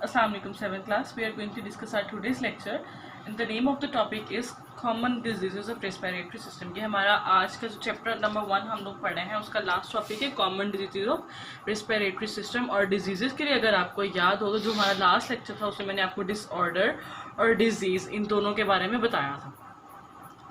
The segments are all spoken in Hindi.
Assalamualaikum 7th class. We are going to discuss our today's lecture and the name of the topic is common diseases of respiratory system. ये हमारा आज का जो चैप्टर नंबर 1 हम लोग पढ़े हैं उसका लास्ट टॉपिक है common disease of respiratory system. और डिजीजेस के लिए अगर आपको याद हो तो जो हमारा लास्ट लेक्चर था उसमें मैंने आपको डिसऑर्डर और डिजीज इन दोनों के बारे में बताया था,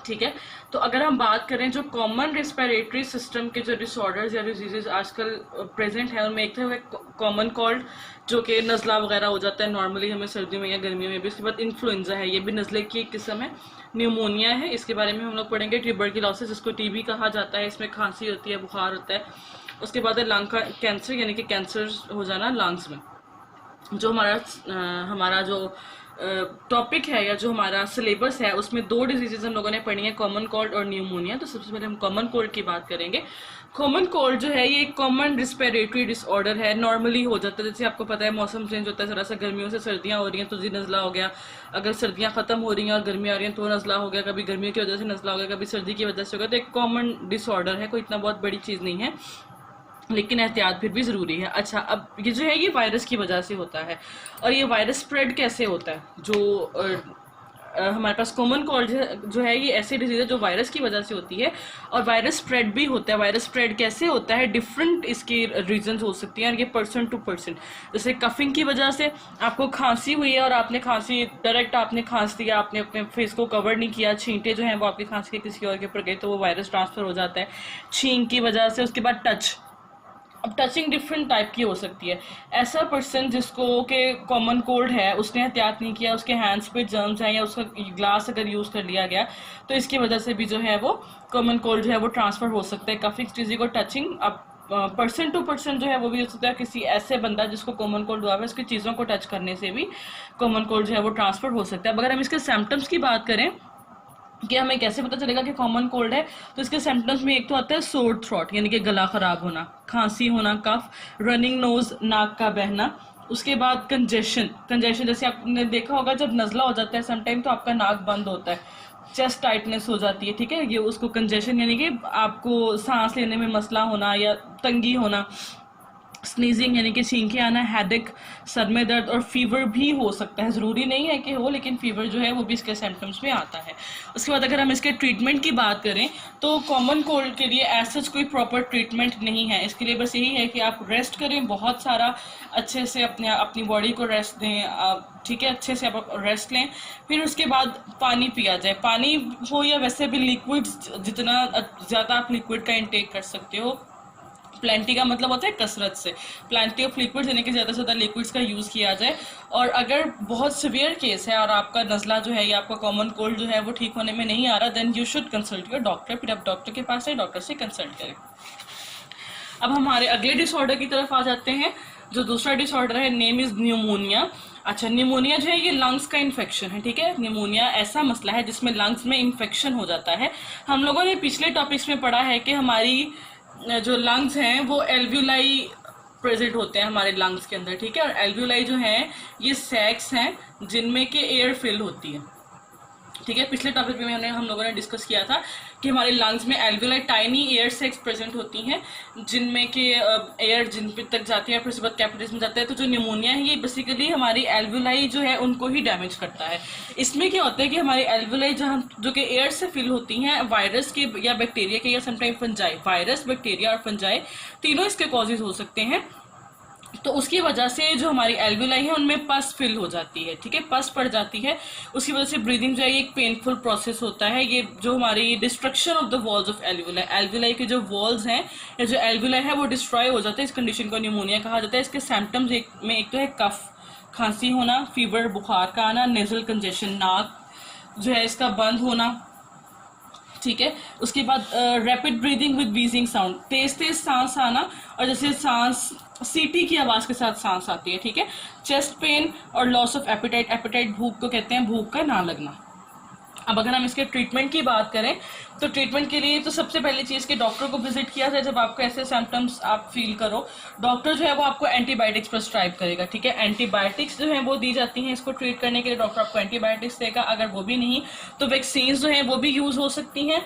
ठीक है। तो अगर हम बात करें जो कॉमन रेस्पिरेटरी सिस्टम के जो डिसऑर्डर्स या डिजीजेस आजकल प्रेजेंट है उनमें एक तो कॉमन कोल्ड जो कि नज़ला वगैरह हो जाता है नॉर्मली हमें सर्दियों में या गर्मियों में भी। उसके बाद इन्फ्लुएंजा है, ये भी नज़ले की एक किस्म है। न्यूमोनिया है, इसके बारे में हम लोग पढ़ेंगे। ट्यूबरकुलोसिस जिसको टीबी कहा जाता है, इसमें खांसी होती है, बुखार होता है। उसके बाद है लंग का कैंसर यानी कि कैंसर हो जाना लंग्स में। जो हमारा जो टॉपिक है या जो हमारा सिलेबस है उसमें दो डिजीजेज हम लोगों ने पढ़ी है, कॉमन कोल्ड और न्यूमोनिया। तो सबसे पहले हम कॉमन कोल्ड की बात करेंगे। कॉमन कोल्ड जो है ये एक कॉमन रिस्पिरेटरी डिसऑर्डर है, नॉर्मली हो जाता है। जैसे आपको पता है मौसम चेंज होता है, जरा सा गर्मियों से सर्दियां हो रही हैं तो जी नज़ला हो गया, अगर सर्दियां खत्म हो रही हैं और गर्मियां आ रही हैं तो नज़ला हो गया, कभी गर्मियों की वजह से नज़ला हो गया, कभी सर्दी की वजह से हो गया। तो एक कॉमन डिसऑर्डर है, कोई इतना बहुत बड़ी चीज़ नहीं है, लेकिन एहतियात फिर भी ज़रूरी है। अच्छा, अब ये जो है ये वायरस की वजह से होता है। और ये वायरस स्प्रेड कैसे होता है? जो हमारे पास कॉमन कोल्ड जो है ये ऐसी डिजीज है जो वायरस की वजह से होती है और वायरस स्प्रेड भी होता है। वायरस स्प्रेड कैसे होता है? डिफरेंट इसकी रीजंस हो सकती हैं और ये पर्सन टू पर्सन। जैसे कफिंग की वजह से आपको खांसी हुई है और आपने खांसी डायरेक्ट आपने खांस दिया, आपने अपने फेस को कवर नहीं किया, छींटे जो हैं वो आपकी खांसी के किसी और के ऊपर गए तो वो वायरस ट्रांसफर हो जाता है छींक की वजह से। उसके बाद टच, अब टचिंग डिफरेंट टाइप की हो सकती है। ऐसा पर्सन जिसको के कॉमन कोल्ड है उसने एहतियात नहीं किया, उसके हैंड्स पे जर्म्स हैं या उसका ग्लास अगर यूज़ कर लिया गया तो इसकी वजह से भी जो है वो कॉमन कोल्ड जो है वो ट्रांसफ़र हो सकता है। काफ़ी चीज़ों को टचिंग अब पर्सन टू पर्सन जो है वो भी हो सकता है। किसी ऐसे बंदा जिसको कॉमन कोल्ड हुआ है उसकी चीज़ों को टच करने से भी कॉमन कोल्ड जो है वो ट्रांसफ़र हो सकता है। अब अगर हम इसके सिम्टम्स की बात करें कि हमें कैसे पता चलेगा कि कॉमन कोल्ड है, तो इसके सिम्टम्स में एक तो आता है सोर थ्रोट यानी कि गला खराब होना, खांसी होना, कफ, रनिंग नोज, नाक का बहना। उसके बाद कंजेशन जैसे आपने देखा होगा जब नज़ला हो जाता है समटाइम तो आपका नाक बंद होता है, चेस्ट टाइटनेस हो जाती है, ठीक है। ये उसको कंजेशन यानी कि आपको सांस लेने में मसला होना या तंगी होना। स्नीजिंग यानी कि छींके आना, हेडेक, सर में दर्द और फीवर भी हो सकता है, ज़रूरी नहीं है कि हो, लेकिन फीवर जो है वो भी इसके सिम्टम्स में आता है। उसके बाद अगर हम इसके ट्रीटमेंट की बात करें तो कॉमन कोल्ड के लिए ऐसा कोई प्रॉपर ट्रीटमेंट नहीं है। इसके लिए बस यही है कि आप रेस्ट करें, बहुत सारा अच्छे से अपनी बॉडी को रेस्ट दें, ठीक है, अच्छे से आप रेस्ट लें। फिर उसके बाद पानी पिया जाए, पानी हो या वैसे भी लिक्विड्स, जितना ज़्यादा आप लिक्विड का इंटेक कर सकते हो। प्लेंटी का मतलब होता है कसरत से, प्लेंटी ऑफ लिक्विड्स यानी कि ज़्यादा से ज़्यादा लिक्विड्स का यूज़ किया जाए। और अगर बहुत सीवियर केस है और आपका नज़ला जो है या आपका कॉमन कोल्ड जो है वो ठीक होने में नहीं आ रहा, then you should consult your doctor. फिर आप डॉक्टर के पास आए, डॉक्टर से कंसल्ट करें। अब हमारे अगले डिसऑर्डर की तरफ आ जाते हैं। जो दूसरा डिसऑर्डर है नेम इज़ न्यूमोनिया। अच्छा, न्यूमोनिया जो है ये लंग्स का इन्फेक्शन है, ठीक है। न्यूमोनिया ऐसा मसला है जिसमें लंग्स में इन्फेक्शन हो जाता है। हम लोगों ने पिछले टॉपिक्स में पढ़ा है कि हमारी जो लंग्स हैं वो एल्व्यूलाई प्रेजेंट होते हैं हमारे लंग्स के अंदर, ठीक है। और एल्व्यूलाई जो हैं ये सैक्स हैं जिनमें के एयर फिल होती है, ठीक है। पिछले टॉपिक में हम लोगों ने डिस्कस किया था कि हमारे लंग्स में alveoli tiny air sacs present होती हैं जिनमें के एयर जिन तक जाती है, फिर उसके बाद कैपिलरीज में जाता है। तो जो न्यूमोनिया है ये बेसिकली हमारी एल्व्यूलाई जो है उनको ही डैमेज करता है। इसमें क्या होता है कि हमारी एल्व्यूलाई जो कि एयर से फिल होती हैं वायरस के या बैक्टीरिया के या समटाइम फंजाई, वायरस, बैक्टीरिया और फंजाई तीनों इसके कॉजेज हो सकते हैं। तो उसकी वजह से जो हमारी एल्व्यूलाई है उनमें पस फिल हो जाती है, ठीक है, पस पड़ जाती है। उसकी वजह से ब्रीदिंग जो है एक पेनफुल प्रोसेस होता है। ये जो हमारी destruction of the walls of alveoli, alveoli के जो वॉल्स हैं या जो एल्व्यूलाई है वो डिस्ट्रॉय हो जाता है। इस कंडीशन को न्यूमोनिया कहा जाता है। इसके सिम्टम्स एक तो है कफ, खांसी होना, फीवर, बुखार का आना, नेजल कंजेशन, नाक जो है इसका बंद होना, ठीक है। उसके बाद rapid breathing with wheezing sound, तेज तेज सांस आना और जैसे सांस सीटी की आवाज़ के साथ सांस आती है, ठीक है। चेस्ट पेन और लॉस ऑफ एपेटाइट, एपेटाइट भूख को कहते हैं, भूख का ना लगना। अब अगर हम इसके ट्रीटमेंट की बात करें तो ट्रीटमेंट के लिए तो सबसे पहली चीज़ कि डॉक्टर को विजिट किया जाए। जब आपको ऐसे सिम्टम्स आप फील करो, डॉक्टर जो है वो आपको एंटीबायोटिक्स प्रिस्क्राइब करेगा, ठीक है। एंटीबायोटिक्स जो है वो दी जाती हैं इसको ट्रीट करने के लिए, डॉक्टर आपको एंटीबायोटिक्स देगा। अगर वो भी नहीं तो वैक्सीन जो हैं वो भी यूज़ हो सकती हैं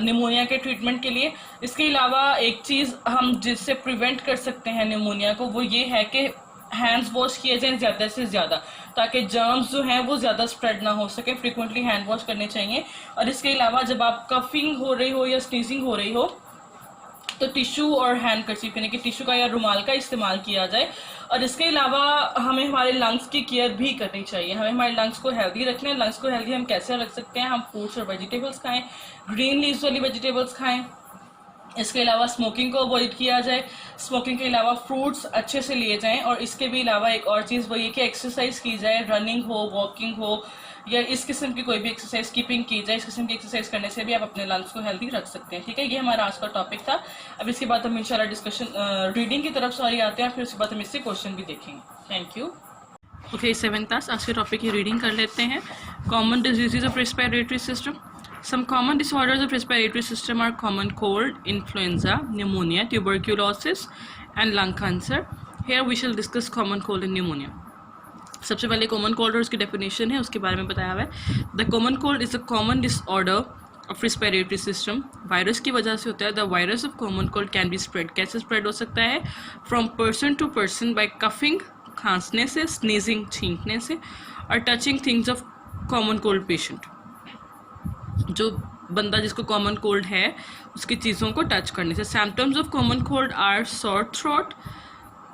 निमोनिया के ट्रीटमेंट के लिए। इसके अलावा एक चीज़ हम जिससे प्रिवेंट कर सकते हैं निमोनिया को वो ये है कि हैंड्स वॉश किए जाएं ज़्यादा से ज़्यादा, ताकि जर्म्स जो हैं वो ज़्यादा स्प्रेड ना हो सके। फ्रिक्वेंटली हैंड वॉश करने चाहिए। और इसके अलावा जब आप कफिंग हो रही हो या स्नीजिंग हो रही हो तो टिश्यू और हैंड कर्चीफ यानी कि टिश्यू का या रुमाल का इस्तेमाल किया जाए। और इसके अलावा हमें हमारे लंग्स की केयर भी करनी चाहिए। हमें हमारे लंग्स को हेल्दी रखना है। लंग्स को हेल्दी हम कैसे रख सकते हैं? हम फ्रूट्स और वेजिटेबल्स खाएं, ग्रीन लीव्स वाली वेजिटेबल्स खाएं। इसके अलावा स्मोकिंग को अवॉइड किया जाए। स्मोकिंग के अलावा फ्रूट्स अच्छे से लिए जाएं। और इसके भी अलावा एक और चीज़ वो ये कि एक्सरसाइज की जाए, रनिंग हो, वॉकिंग हो या इस किस्म की कोई भी एक्सरसाइज, कीपिंग की जाए। इस किस्म की एक्सरसाइज करने से भी आप अपने लंग्स को हेल्दी रख सकते हैं। ठीक है, ये हमारा आज का टॉपिक था। अब इसके बाद हम इंशाल्लाह डिस्कशन रीडिंग की तरफ आते हैं, फिर उसके बाद हम इससे क्वेश्चन भी देखेंगे। Thank you. Okay, 7th class आज के टॉपिक की रीडिंग कर लेते हैं। Common diseases of respiratory system. Some common disorders of respiratory system are common cold, influenza, pneumonia, tuberculosis, and lung cancer. Here we shall discuss common cold and pneumonia. सबसे पहले कॉमन कोल्ड और उसकी डेफिनेशन है, उसके बारे में बताया हुआ है। The common cold is a common disorder of respiratory system. Virus की वजह से होता है। The virus of common cold can be spread. कैसे स्प्रेड हो सकता है? From person to person by coughing, खांसने से, स्नीजिंग, छींकने से, और touching things of common cold patient. जो बंदा जिसको कॉमन कोल्ड है उसकी चीज़ों को टच करने से। Symptoms of common cold are sore throat,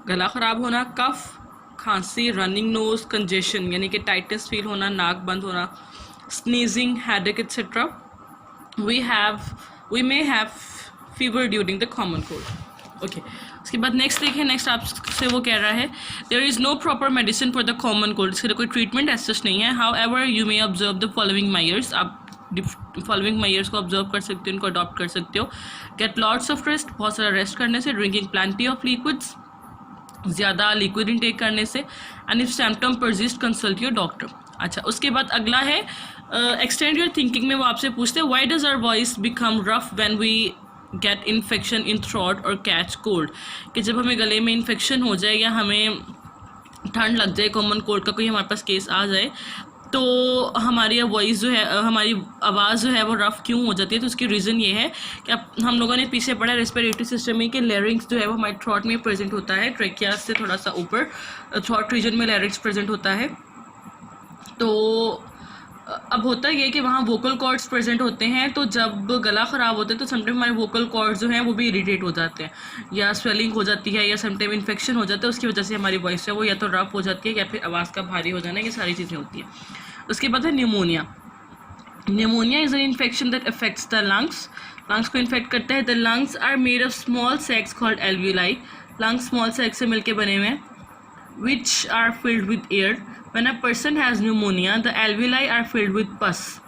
गला ख़राब होना, कफ, खांसी, रनिंग नोज, कंजेशन यानी कि टाइटनेस फील होना, नाक बंद होना, sneezing, headache etcetera. We may have fever during the common cold. Okay, उसके बाद नेक्स्ट देखिए। नेक्स्ट आपसे वो कह रहा है there is no proper medicine for the common cold. इसके लिए कोई ट्रीटमेंट ऐसा नहीं है। However you may observe the following measures. आप फॉलोइंग मेजर्स को ऑब्जर्व कर सकते हो, उनको अडॉप्ट कर सकते हो। गेट लॉट्स ऑफ रेस्ट, बहुत सारा रेस्ट करने से। ड्रिंकिंग प्लेंटी ऑफ लिक्विड्स, ज़्यादा लिक्विड इनटेक करने से। And if symptom persist consult your doctor. अच्छा, उसके बाद अगला है एक्सटेंड योर थिंकिंग में वो आपसे पूछते हैं why does our voice become rough when we get infection in throat और कैच कोल्ड। कि जब हमें गले में इन्फेक्शन हो जाए या हमें ठंड लग जाए, कॉमन कोल्ड का कोई हमारे पास केस आ जाए, तो हमारी वॉइस जो है, हमारी आवाज़ जो है वो रफ़ क्यों हो जाती है? तो उसकी रीज़न ये है कि अब हम लोगों ने पीछे पढ़ा रेस्पिरेटरी सिस्टम में कि लैरिंक्स जो है वो हमारे थ्रोट में प्रेजेंट होता है। ट्रेकिया से थोड़ा सा ऊपर थ्रोट रीजन में लैरिंक्स प्रेजेंट होता है। तो अब होता ये कि वहाँ वोकल कॉर्ड्स प्रेजेंट होते हैं। तो जब गला ख़राब होता है तो समटाइम हमारे वोकल कॉर्ड्स जो हैं वो भी इरिटेट हो जाते हैं, या स्वेलिंग हो जाती है, या समटाइम इन्फेक्शन हो जाता है। उसकी वजह से हमारी वॉइस है वो या तो रफ़ हो जाती है या फिर आवाज़ का भारी हो जाना, ये सारी चीज़ें होती हैं। उसके बाद है pneumonia. Pneumonia is an infection that affects the lungs. Lungs को इन्फेक्ट करता है। The lungs are made of small sacs called alveoli. Lungs small sacs से मिलकर बने हुए हैं which are filled with air. When a person has pneumonia, the alveoli are filled with pus.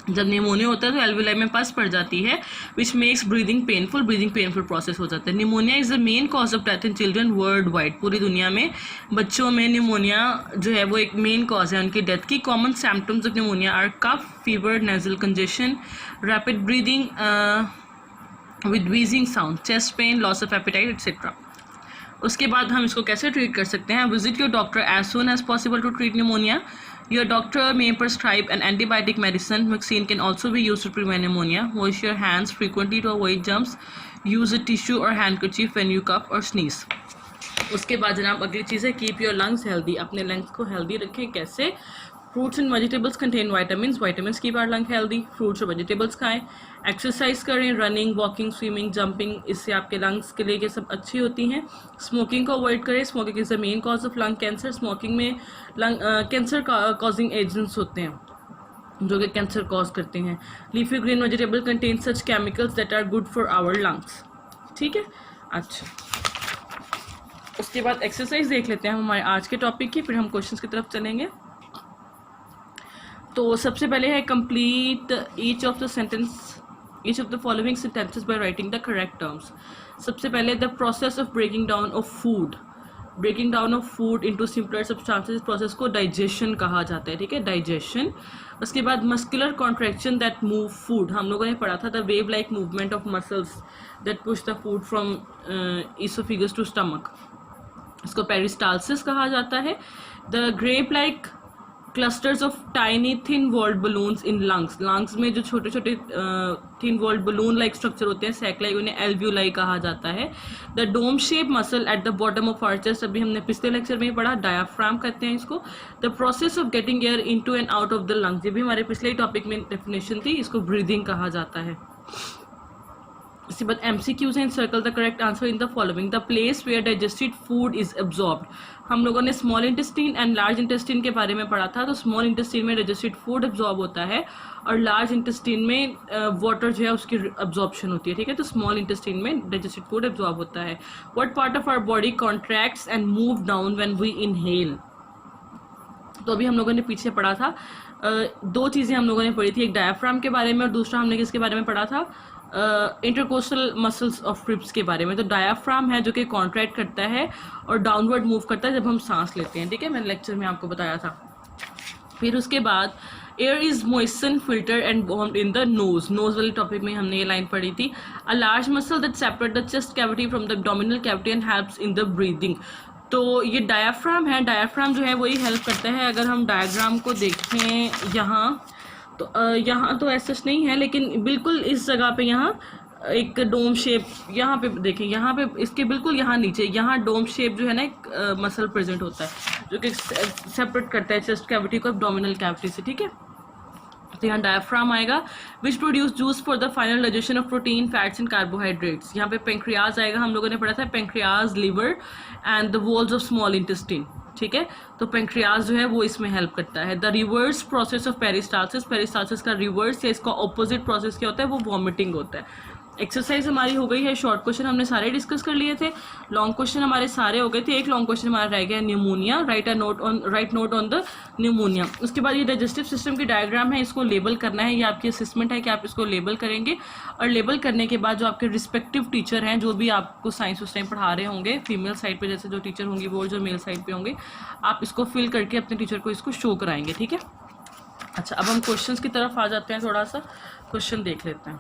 जब न्यूमोनिया होता है तो एल्विलाई में पस पड़ जाती है, which makes breathing painful process हो जाता है। Pneumonia is the main cause of death in children world wide. पूरी दुनिया में बच्चों में न्यूमोनिया जो है वो एक मेन कॉज है उनकी डेथ की। Common symptoms of pneumonia are cough, fever, nasal congestion, rapid breathing with wheezing sound, chest pain, loss of appetite etcetera. उसके बाद हम इसको कैसे ट्रीट कर सकते हैं? Visit your doctor as soon as possible to treat pneumonia. Your doctor may prescribe an antibiotic medicine. Vaccine can also be used to prevent pneumonia. Wash your hands frequently to avoid germs. Use a tissue or handkerchief when you cough or sneeze. उसके बाद जनाब अगली चीज़ है कीप योर लंग्स हेल्दी. अपने लंग्स को हेल्दी रखें. कैसे? Fruits and vegetables contain vitamins keep our lung healthy. Fruits और वेजिटेबल्स खाएं. एक्सरसाइज करें, रनिंग, वॉकिंग, स्विमिंग, जंपिंग. इससे आपके लंग्स के लिए ये सब अच्छी होती हैं. स्मोकिंग को अवॉइड करें. Smoking is the main cause of lung cancer. Smoking में लंग कैंसर कॉजिंग एजेंट्स होते हैं जो कि कैंसर कॉज करते हैं. Leafy green vegetable contain such chemicals that are good for our lungs. ठीक है. अच्छा, उसके बाद एक्सरसाइज देख लेते हैं हम हमारे आज के टॉपिक की, फिर हम क्वेश्चंस की तरफ चलेंगे. तो सबसे पहले है complete each of the following sentences by writing the correct terms. सबसे पहले the process of breaking down of food into simpler substances. Process को डाइजेशन कहा जाता है. ठीक है, डाइजेशन. उसके बाद muscular contraction that move food. हम लोगों ने पढ़ा था the wave like movement of muscles that push the food from oesophagus to stomach. इसको पेरिस्टाल्सिस कहा जाता है. The grape like clusters of tiny thin walled balloons in lungs, lungs में जो छोटे छोटे thin walled balloon like structure होते हैं सैकलाई, उन्हें एल्व्यूलाई कहा जाता है। The dome shape muscle at the bottom of our chest, अभी हमने पिछले लेक्चर में पढ़ा, डायाफ्राम कहते हैं इसको। The process of getting air into and out of the lungs, ये भी हमारे पिछले टॉपिक में डेफिनेशन थी, इसको ब्रीदिंग कहा जाता है। इसके बाद MCQs हैं, circle the correct answer in the following. The place where digested food is absorbed, हम लोगों ने small intestine and large intestine के बारे में पढ़ा था। तो स्मॉल इंटेस्टाइन में डाइजेस्टेड फूड एब्जॉर्ब होता है और लार्ज इंटेस्टाइन में वाटर जो है उसकी एब्जॉर्प्शन होती है, ठीक है। तो स्मॉल इंटेस्टाइन में डाइजेस्टेड फूड एब्जॉर्ब होता है। What part of our body contracts and move down when we inhale, तो अभी हम लोगों ने पीछे पढ़ा था, दो चीज़ें हम लोगों ने पढ़ी थी, एक डायाफ्राम के बारे में और दूसरा हमने किसके बारे में पढ़ा था, इंटरकोस्टल मसल्स ऑफ रिब्स के बारे में। तो डायाफ्राम है जो कि कॉन्ट्रैक्ट करता है और डाउनवर्ड मूव करता है जब हम सांस लेते हैं, ठीक है, मैंने लेक्चर में आपको बताया था। फिर उसके बाद air is moistened filter and bond in the nose, nose वाले टॉपिक में हमने ये लाइन पढ़ी थी। A large muscle that separate the chest cavity from the abdominal cavity and helps in the breathing, तो ये डायाफ्राम है, डायाफ्राम जो है वही हेल्प करता है। अगर हम डायग्राम को देखें यहाँ, तो यहाँ तो ऐसा नहीं है, लेकिन बिल्कुल इस जगह पे यहाँ एक डोम शेप, यहाँ पे देखिए, यहाँ पे इसके बिल्कुल यहाँ नीचे यहाँ डोम शेप जो है ना एक मसल प्रेजेंट होता है जो कि सेपरेट करता है चेस्ट कैविटी को एब्डोमिनल कैविटी से, ठीक है। तो यहाँ डायफ्राम आएगा, which produce juice for the final digestion of protein, fats and carbohydrates. यहाँ पे पेंक्रियाज आएगा, हम लोगों ने पढ़ा था pancreas, liver and the walls of small intestine, ठीक है। तो पेंक्रियाज जो है वो इसमें हेल्प करता है। The reverse process of peristalsis, peristalsis का रिवर्स या इसका ऑपोजिट प्रोसेस क्या होता है, वो वॉमिटिंग होता है। एक्सरसाइज हमारी हो गई है, शॉर्ट क्वेश्चन हमने सारे डिस्कस कर लिए थे, लॉन्ग क्वेश्चन हमारे सारे हो गए थे, एक लॉन्ग क्वेश्चन हमारा रह गया pneumonia, right note on the pneumonia. उसके बाद ये डाइजेस्टिव सिस्टम की डायग्राम है, इसको लेबल करना है, ये आपकी असेसमेंट है कि आप इसको लेबल करेंगे, और लेबल करने के बाद जो आपके रिस्पेक्टिव टीचर हैं जो भी आपको साइंस उस टाइम पढ़ा रहे होंगे, फीमेल साइड पर जैसे जो टीचर होंगी वो जो मेल साइड पर होंगे, आप इसको फिल करके अपने टीचर को इसको शो कराएंगे, ठीक है। अच्छा, अब हम क्वेश्चन की तरफ आ जाते हैं, थोड़ा सा क्वेश्चन देख लेते हैं।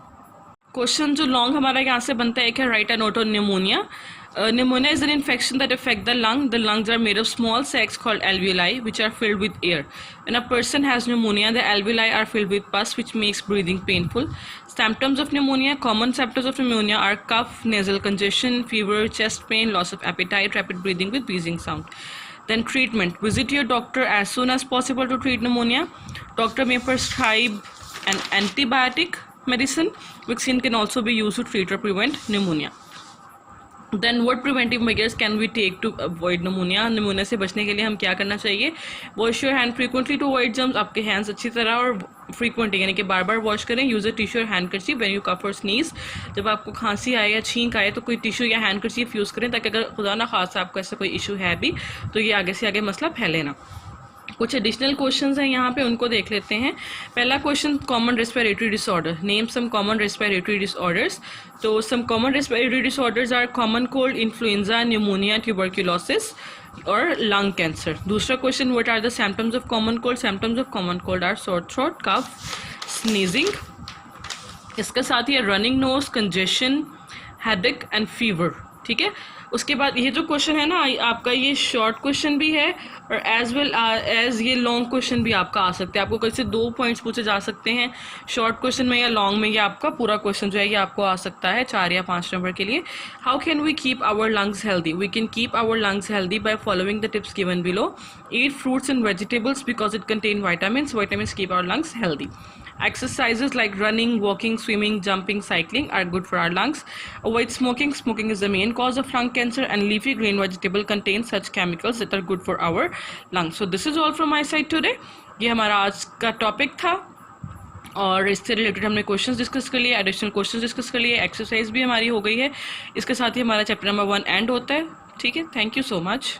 क्वेश्चन जो लॉन्ग हमारा यहाँ से बनता है, एक है right a note on pneumonia. Pneumonia is an infection that affects the lung. The lungs are made of small sacs called alveoli, which are filled with air. When a person has pneumonia, the alveoli are filled with pus, which makes breathing painful. Symptoms of pneumonia. Common symptoms of pneumonia are cough, nasal congestion, fever, chest pain, loss of appetite, rapid breathing with wheezing sound. Then treatment. Visit your doctor as soon as possible to treat pneumonia. Doctor may prescribe an antibiotic medicine. Vaccine can also be used to treat or prevent pneumonia. Then what preventive measures can we take to avoid pneumonia? Pneumonia से बचने के लिए हम क्या करना चाहिए? Wash your hand frequently to avoid germs. आपके hands अच्छी तरह और frequently यानी कि बार बार वॉश करें. Use a tissue or handkerchief when you cough or sneeze. जब आपको खांसी आए या छींक आए तो कोई टिश्यू या हैंडकरचीफ यूज़ करें, ताकि अगर खुदा ना खासा आपको ऐसा कोई इशू है भी तो ये आगे से आगे मसला फैले ना। कुछ एडिशनल क्वेश्चंस हैं यहाँ पे, उनको देख लेते हैं। पहला question, common respiratory disorder, name some common respiratory disorders. तो some common respiratory disorders are common cold, influenza, pneumonia, tuberculosis और लंग कैंसर। दूसरा question, what are the symptoms of common cold? Symptoms of common cold are sore throat, cough, sneezing, इसके साथ ही running nose, congestion, headache and fever, ठीक है। उसके बाद ये जो क्वेश्चन है ना आपका, ये शॉर्ट क्वेश्चन भी है और एज वेल एज ये लॉन्ग क्वेश्चन भी आपका आ सकते हैं। आपको कैसे 2 पॉइंट्स पूछे जा सकते हैं शॉर्ट क्वेश्चन में या लॉन्ग में, ये आपका पूरा क्वेश्चन जो है ये आपको आ सकता है 4 या 5 नंबर के लिए। How can we keep our lungs healthy? We can keep our lungs healthy by following the tips given below. Eat fruits and vegetables because it contain vitamins. Vitamins keep our lungs healthy. Exercises like running, walking, swimming, jumping, cycling are good for our lungs. Avoid smoking. Smoking is the main cause of lung cancer, and leafy green vegetable contains such chemicals that are good for our lungs. So this is all from my side today. ये हमारा आज का टॉपिक था और इससे रिलेटेड हमने क्वेश्चंस डिस्कस कर लिए, एडिशनल क्वेश्चंस डिस्कस कर लिए, एक्सरसाइज भी हमारी हो गई है। इसके साथ ही हमारा चैप्टर नंबर 1 एंड होता है, ठीक है। Thank you so much.